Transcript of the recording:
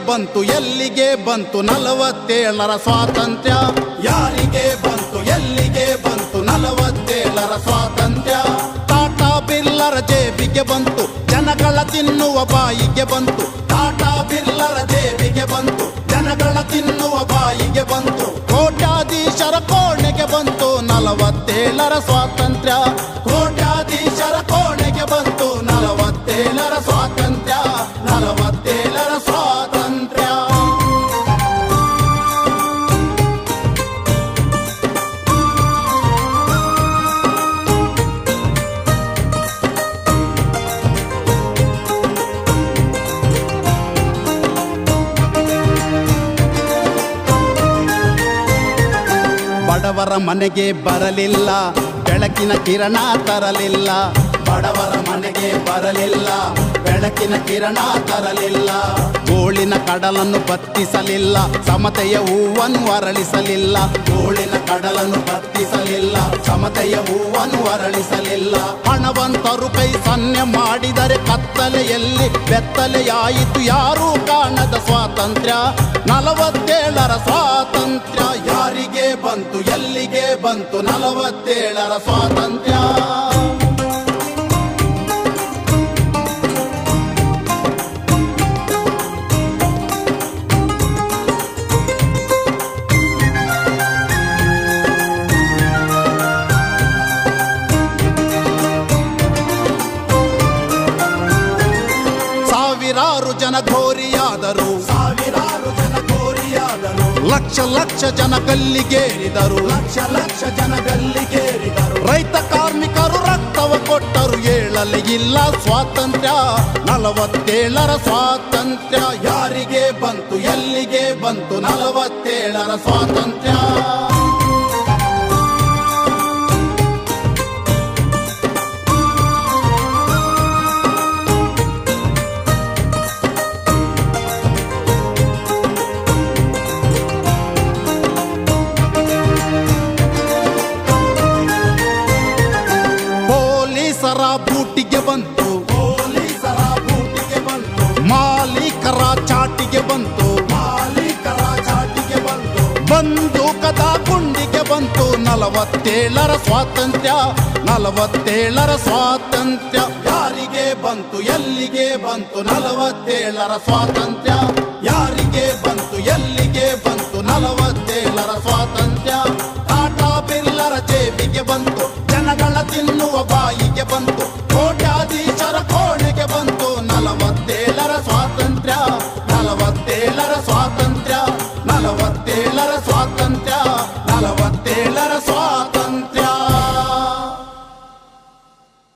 ಬಂತು ಎಲ್ಲಿಗೆ ಬಂತು 47ರ ಸ್ವಾತಂತ್ರ್ಯ? ಯಾರಿಗೆ ಬಂತು ಎಲ್ಲಿಗೆ ಬಂತು 47ರ ಸ್ವಾತಂತ್ರ್ಯ? ಟಾಟಾ ಬಿರ್ಲರ ಜೇಬಿಗೆ ಬಂತು, ಜನಗಳ ತಿನ್ನುವ ಬಾಯಿಗೆ ಬಂತು. ಟಾಟಾ ಬಿರ್ಲರ ಜೇಬಿಗೆ ಬಂತು, ಜನಗಳ ತಿನ್ನುವ ಬಾಯಿಗೆ ಬಂತು. ಕೋಟ್ಯಾಧೀಶರ ಕೋಣೆಗೆ ಬಂತು 47ರ ಸ್ವಾತಂತ್ರ್ಯ. ಕೋಟ್ಯಾಧೀಶರ ಕೋಣೆಗೆ ಬಂತು 47ರ ಸ್ವಾತಂತ್ರ್ಯ. 47ರ ಸ್ವಾತಂತ್ರ್ಯ. ಬಡವರ ಮನೆಗೆ ಬರಲಿಲ್ಲ, ಬೆಳಕಿನ ಕಿರಣ ತರಲಿಲ್ಲ. ಬಡವರ ಮನೆಗೆ ಬರಲಿಲ್ಲ, ಬೆಳಕಿನ ಕಿರಣ ತರಲಿಲ್ಲ. ಗೋಳಿನ ಕಡಲನ್ನು ಬತ್ತಿಸಲಿಲ್ಲ, ಸಮತೆಯ ಹೂವನ್ನು ಅರಳಿಸಲಿಲ್ಲ. ಗೋಳಿನ ಕಡಲನ್ನು ಬತ್ತಿಸಲಿಲ್ಲ, ಸಮತೆಯ ಹೂವನ್ನು ಅರಳಿಸಲಿಲ್ಲ. ಹಣವಂತರು ಕೈ ಸನ್ನೆ ಮಾಡಿದರೆ ಕತ್ತಲೆಯಲ್ಲಿ ಬೆತ್ತಲೆಯಾಯಿತು ಯಾರೂ ಕಾಣದ ಸ್ವಾತಂತ್ರ್ಯ. 47ರ ಸ್ವಾತಂತ್ರ್ಯ. ಯಾರಿಗೆ ಬಂತು ಎಲ್ಲಿಗೆ ಬಂತು 47ರ ಸ್ವಾತಂತ್ರ್ಯ? ಸಾವಿರಾರು ಜನ ಘೋರಿಯಾದರು, ಸಾವಿರಾರು ಜನ ಘೋರಿಯಾದರು. ಲಕ್ಷ ಲಕ್ಷ ಜನ ಗಲ್ಲಿಗೇರಿದರು, ಲಕ್ಷ ಲಕ್ಷ ಜನ ಗಲ್ಲಿಗೇರಿದರು. ರೈತ ಕಾರ್ಮಿಕರು ರಕ್ತವ ಕೊಟ್ಟರು, ಹೇಳಲೇ ಇಲ್ಲ ಸ್ವಾತಂತ್ರ್ಯ. 47ರ ಸ್ವಾತಂತ್ರ್ಯ. ಯಾರಿಗೆ ಬಂತು ಎಲ್ಲಿಗೆ ಬಂತು 47ರ ಸ್ವಾತಂತ್ರ್ಯ? ಪೊಲೀಸರ ಬೂಟಿಗೆ ಬಂತು, ಪೊಲೀಸರ ಬೂಟಿಗೆ ಬಂತು. ಮಾಲೀಕರ ಚಾಟಿಗೆ ಬಂತು, ಮಾಲೀಕರ ಚಾಟಿಗೆ ಬಂತು. ಬಂದೂಕದ ಗುಂಡಿಗೆ ಬಂತು 47ರ ಸ್ವಾತಂತ್ರ್ಯ. 47ರ ಸ್ವಾತಂತ್ರ್ಯ. ಯಾರಿಗೆ ಬಂತು ಎಲ್ಲಿಗೆ ಬಂತು 47ರ ಸ್ವಾತಂತ್ರ್ಯ? ಯಾರಿಗೆ ಬಂತು ಎಲ್ಲಿ